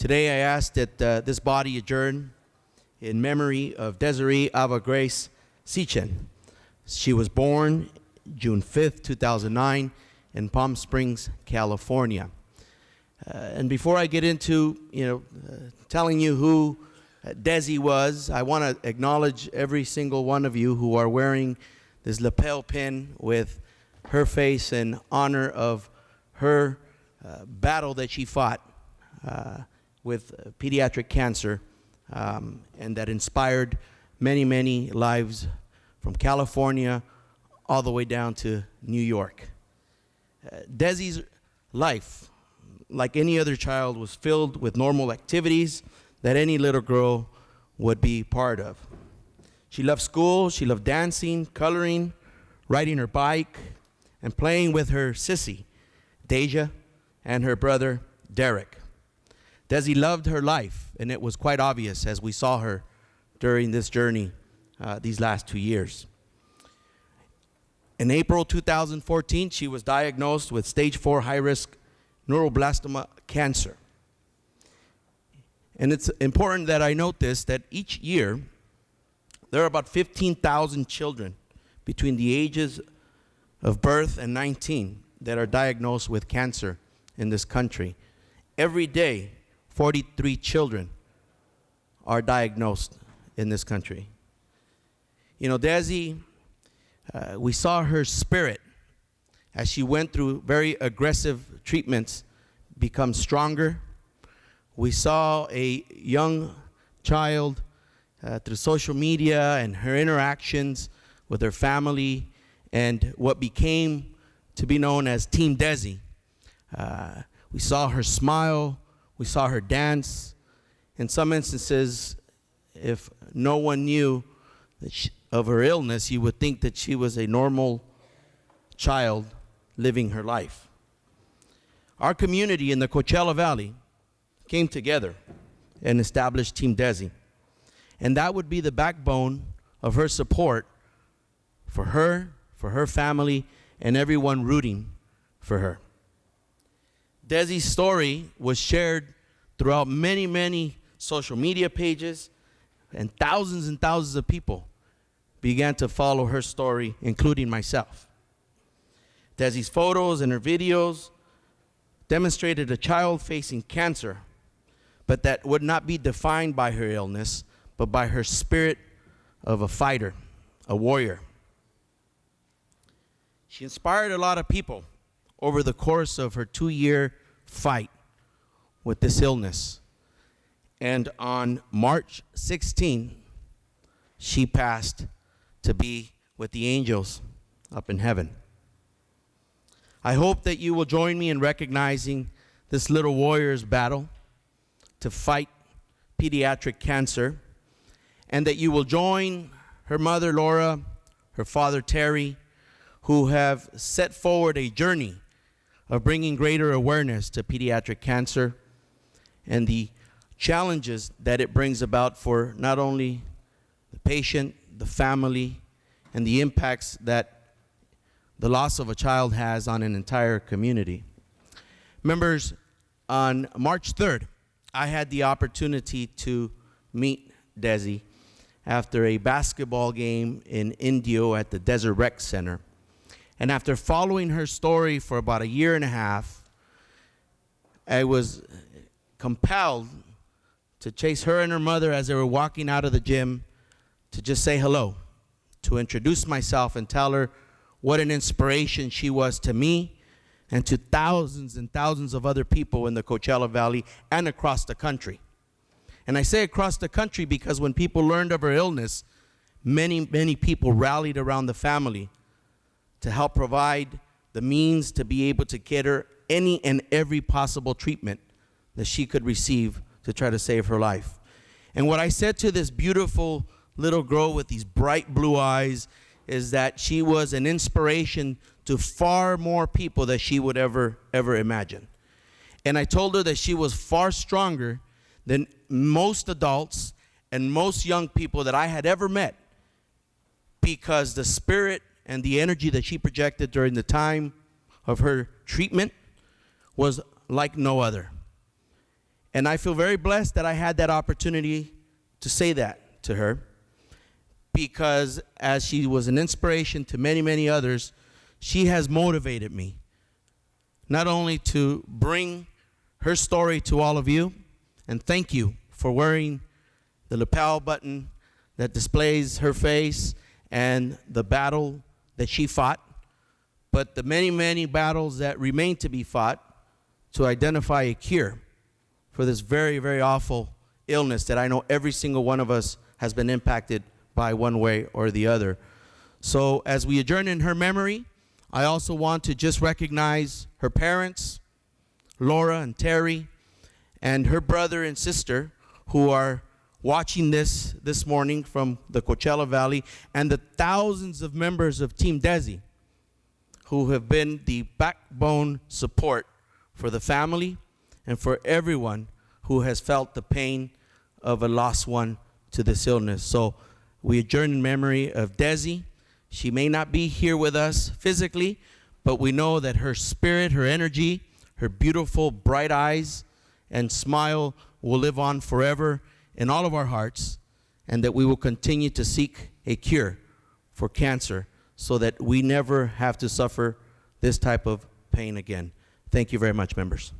Today I ask that this body adjourn in memory of Desiree Ava Grace Sichen. She was born June 5th, 2009 in Palm Springs, California. And before I get into, telling you who Desi was, I want to acknowledge every single one of you who are wearing this lapel pin with her face in honor of her battle that she fought with pediatric cancer, and that inspired many, many lives from California all the way down to New York. Desi's life, like any other child, was filled with normal activities that any little girl would be part of. She loved school, she loved dancing, coloring, riding her bike, and playing with her sissy, Deja, and her brother, Derek. Desi loved her life, and it was quite obvious as we saw her during this journey these last 2 years. In April 2014, she was diagnosed with stage 4 high-risk neuroblastoma cancer. And it's important that I note this, that each year, there are about 15,000 children between the ages of birth and 19 that are diagnosed with cancer in this country. Every day, 43 children are diagnosed in this country. Desi, we saw her spirit as she went through very aggressive treatments become stronger. We saw a young child through social media and her interactions with her family and what became to be known as Team Desi. We saw her smile. We saw her dance. In some instances, if no one knew of her illness, you would think that she was a normal child living her life. Our community in the Coachella Valley came together and established Team Desi. And that would be the backbone of her support for her family, and everyone rooting for her. Desi's story was shared throughout many, many social media pages, and thousands of people began to follow her story, including myself. Desi's photos and her videos demonstrated a child facing cancer, but that would not be defined by her illness, but by her spirit of a fighter, a warrior. She inspired a lot of people over the course of her 2-year fight with this illness. And on March 16, she passed to be with the angels up in heaven. I hope that you will join me in recognizing this little warrior's battle to fight pediatric cancer, and that you will join her mother, Laura, her father, Terry, who have set forward a journey of bringing greater awareness to pediatric cancer and the challenges that it brings about for not only the patient, the family, and the impacts that the loss of a child has on an entire community. Members, on March 3rd, I had the opportunity to meet Desi after a basketball game in Indio at the Desert Rec Center. And after following her story for about 1.5 years, I was compelled to chase her and her mother as they were walking out of the gym to just say hello, to introduce myself and tell her what an inspiration she was to me and to thousands and thousands of other people in the Coachella Valley and across the country. And I say across the country because when people learned of her illness, many, many people rallied around the family to help provide the means to be able to get her any and every possible treatment that she could receive to try to save her life. And what I said to this beautiful little girl with these bright blue eyes is that she was an inspiration to far more people than she would ever imagine. And I told her that she was far stronger than most adults and most young people that I had ever met, because the spirit and the energy that she projected during the time of her treatment was like no other. And I feel very blessed that I had that opportunity to say that to her, because as she was an inspiration to many, many others, she has motivated me not only to bring her story to all of you, and thank you for wearing the lapel button that displays her face and the battle that she fought, but the many, many battles that remain to be fought to identify a cure for this very, very awful illness that I know every single one of us has been impacted by one way or the other. So as we adjourn in her memory, I also want to just recognize her parents, Laura and Terry, and her brother and sister who are watching this morning from the Coachella Valley, and the thousands of members of Team Desi who have been the backbone support for the family and for everyone who has felt the pain of a lost one to this illness. So we adjourn in memory of Desi. She may not be here with us physically, but we know that her spirit, her energy, her beautiful bright eyes and smile will live on forever in all of our hearts, and that we will continue to seek a cure for cancer so that we never have to suffer this type of pain again. Thank you very much, members.